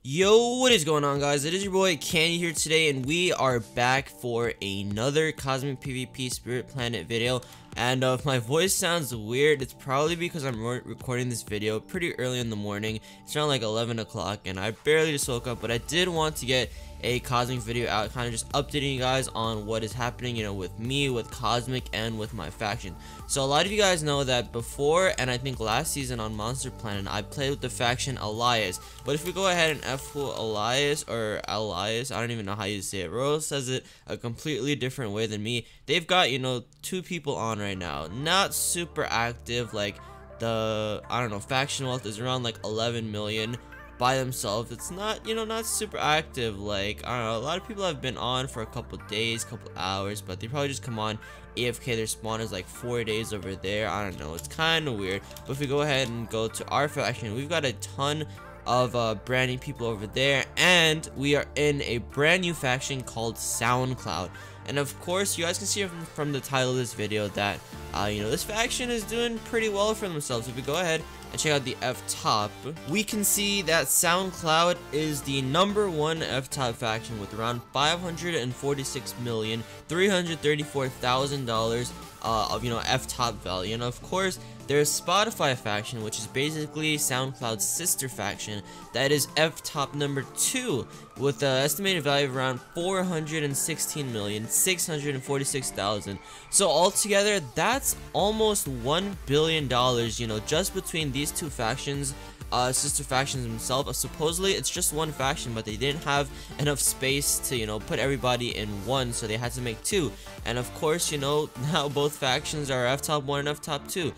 Yo, what is going on, guys? It is your boy Candy here today, and we are back for another Cosmic PvP Spirit Planet video. And if my voice sounds weird, it's probably because I'm recording this video pretty early in the morning. It's around like 11 o'clock, and I barely just woke up, but I did want to get a Cosmic video out, kind of just updating you guys on what is happening, you know, with me, with Cosmic, and with my faction. So a lot of you guys know that before, and I think last season on Monster Planet, I played with the faction Elias. But if we go ahead and F-full Elias, or Elias, I don't even know how you say it. Royal says it a completely different way than me. They've got, you know, 2 people on right now. Not super active, like the, I don't know, faction wealth is around like 11 million. By themselves. It's not, you know, not super active. Like, I don't know, a lot of people have been on for a couple days, couple hours, but they probably just come on AFK. Their spawn is like 4 days over there. I don't know, it's kind of weird. But if we go ahead and go to our faction, we've got a ton of brand new people over there, and we are in a brand new faction called SoundCloud. And of course, you guys can see from the title of this video that you know, this faction is doing pretty well for themselves. If we go ahead and check out the F-top, we can see that SoundCloud is the #1 F-top faction with around $546,334,000 of, you know, F-top value. And of course, there's Spotify faction, which is basically SoundCloud's sister faction, that is F-top #2 with an estimated value of around $416,646,000. So altogether, that's almost $1 billion, you know, just between these two factions, sister factions themselves. Supposedly it's just one faction, but they didn't have enough space to, you know, put everybody in one, so they had to make 2. And of course, you know, now both factions are F-top 1 and F-top 2.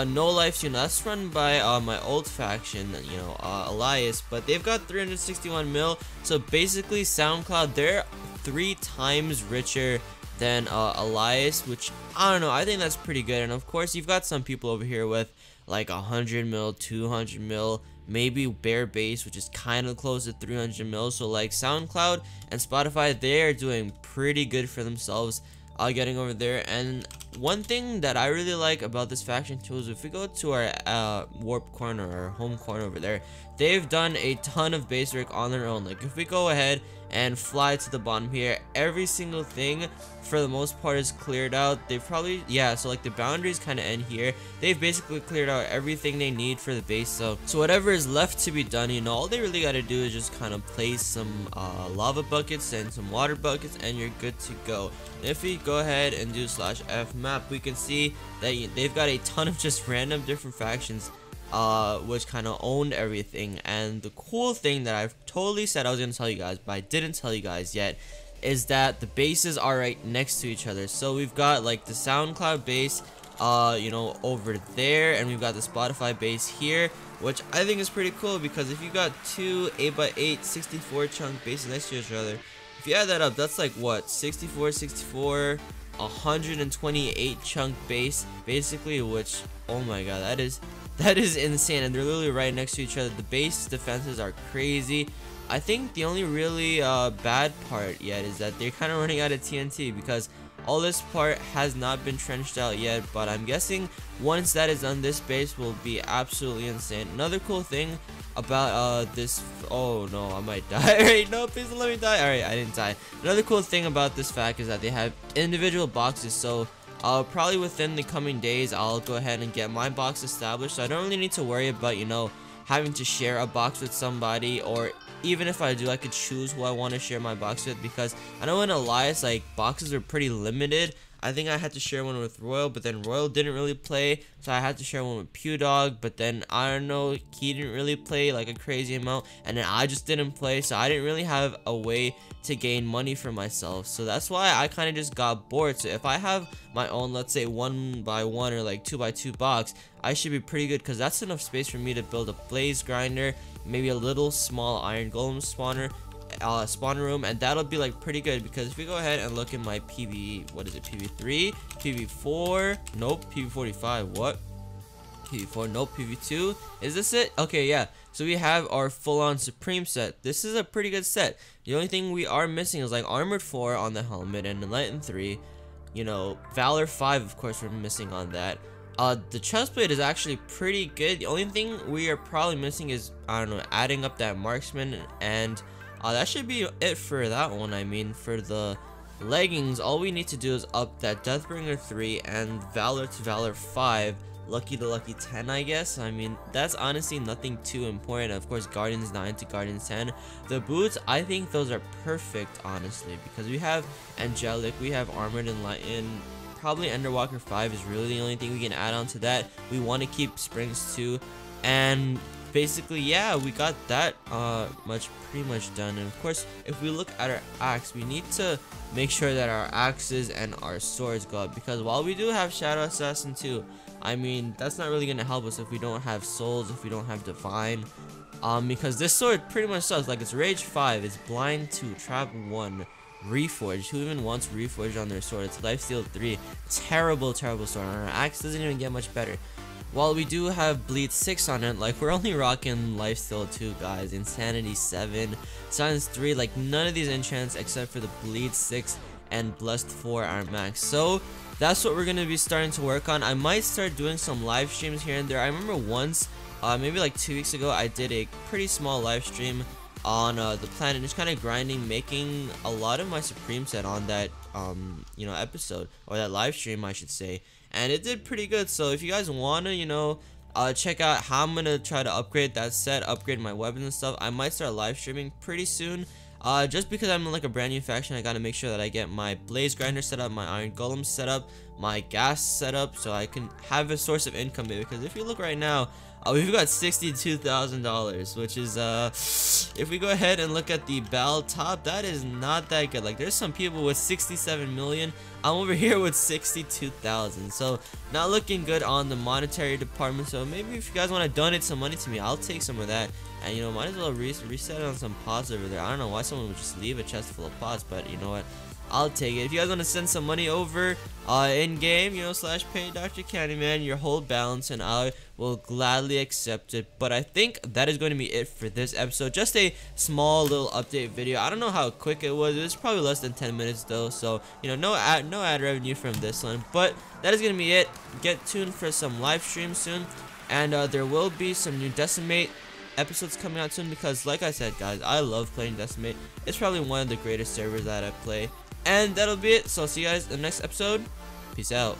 No Life, you know, that's run by my old faction, you know, Elias, but they've got 361 mil. So basically SoundCloud, they're 3 times richer than Elias, which I don't know, I think that's pretty good. And of course, you've got some people over here with like 100 mil, 200 mil, maybe bare base, which is kind of close to 300 mil. So like SoundCloud and Spotify, they are doing pretty good for themselves, getting over there. And one thing that I really like about this faction too is if we go to our warp corner, our home corner over there, they've done a ton of base work on their own. Like if we go ahead and fly to the bottom here, every single thing for the most part is cleared out. They've probably, yeah, so like the boundaries kind of end here. They've basically cleared out everything they need for the base. So whatever is left to be done, you know, all they really got to do is just kind of place some lava buckets and some water buckets, and you're good to go. And if we go ahead and do /F map, we can see that they've got a ton of just random different factions which kind of owned everything. And the cool thing that I've totally said I was going to tell you guys, but I didn't tell you guys yet, is that the bases are right next to each other. So we've got like the SoundCloud base, you know, over there, and we've got the Spotify base here, which I think is pretty cool, because if you got 2 8x8 64 chunk bases next to each other, if you add that up, that's like what, 64, 128 chunk base basically, which, oh my god, that is insane. And they're literally right next to each other. The base defenses are crazy. I think the only really bad part yet is that they're kind of running out of TNT, because all this part has not been trenched out yet. But I'm guessing once that is done, this base will be absolutely insane. Another cool thing about this, oh no, I might die. Alright, no, please don't let me die. Alright, I didn't die. Another cool thing about this fact is that they have individual boxes. So probably within the coming days, I'll go ahead and get my box established. So I don't really need to worry about, you know, having to share a box with somebody, or even if I do, I could choose who I want to share my box with, because I know in Elias, like, boxes are pretty limited. I think I had to share one with Royal, but then Royal didn't really play, so I had to share one with Pewdog, but then, I don't know, he didn't really play like a crazy amount, and then I just didn't play, so I didn't really have a way to gain money for myself. So that's why I kind of just got bored. So if I have my own, let's say 1x1 or like 2x2 box, I should be pretty good, because that's enough space for me to build a blaze grinder, maybe a little small iron golem spawner, spawn room, and that'll be like pretty good. Because if we go ahead and look at my PV, what is it, PV3, PV4, nope, PV45, what, PV4, nope, PV2, is this it? Okay, yeah, so we have our full-on Supreme set. This is a pretty good set. The only thing we are missing is like Armored 4 on the helmet and Enlightened 3, you know, Valor 5, of course, we're missing on that. The chest plate is actually pretty good. The only thing we are probably missing is, I don't know, adding up that marksman, and that should be it for that one. I mean, for the leggings, all we need to do is up that Deathbringer 3 and Valor to Valor 5, Lucky to Lucky 10, I guess. I mean, that's honestly nothing too important. Of course, Guardians 9 to Guardians 10. The boots, I think those are perfect, honestly, because we have Angelic, we have Armored Enlightened. Probably Underwalker 5 is really the only thing we can add on to that. We want to keep Springs too, and basically, yeah, we got that pretty much done. And of course, if we look at our axe, we need to make sure that our axes and our swords go up, because while we do have Shadow Assassin 2, I mean, that's not really gonna help us if we don't have souls, if we don't have divine, because this sword pretty much sucks. Like, it's Rage 5, it's Blind 2, Trap 1, Reforged. Who even wants Reforged on their sword? It's Lifesteal 3. Terrible sword. Our axe doesn't even get much better. While we do have Bleed 6 on it, like, we're only rocking Lifesteal 2, guys. Insanity 7, Silence 3, like, none of these enchants except for the Bleed 6 and Blessed 4 are max. So that's what we're gonna be starting to work on. I might start doing some live streams here and there. I remember once, maybe like 2 weeks ago, I did a pretty small live stream on the planet, just kind of grinding, making a lot of my Supreme set on that you know, episode, or that live stream I should say, and it did pretty good. So if you guys want to, you know, check out how I'm gonna try to upgrade that set, upgrade my weapons and stuff, I might start live streaming pretty soon. Just because I'm in like a brand new faction, I gotta make sure that I get my Blaze Grinder set up, my Iron Golem set up, my gas set up, so I can have a source of income, because if you look right now, we've got $62,000, which is, if we go ahead and look at the Bell top, that is not that good. Like, there's some people with 67 million. I'm over here with 62,000. So, not looking good on the monetary department. So, maybe if you guys want to donate some money to me, I'll take some of that. And, you know, might as well reset it on some pots over there. I don't know why someone would just leave a chest full of pots, but you know what? I'll take it. If you guys want to send some money over in game, you know, /pay DrCandyman, your whole balance, and I will gladly accept it. But I think that is going to be it for this episode. Just a small little update video. I don't know how quick it was. It was probably less than 10 minutes though, so you know, no ad revenue from this one. But that is going to be it. Get tuned for some live streams soon, and there will be some new Decimate episodes coming out soon, because like I said, guys, I love playing Decimate. It's probably one of the greatest servers that I play. And that'll be it. So I'll see you guys in the next episode. Peace out.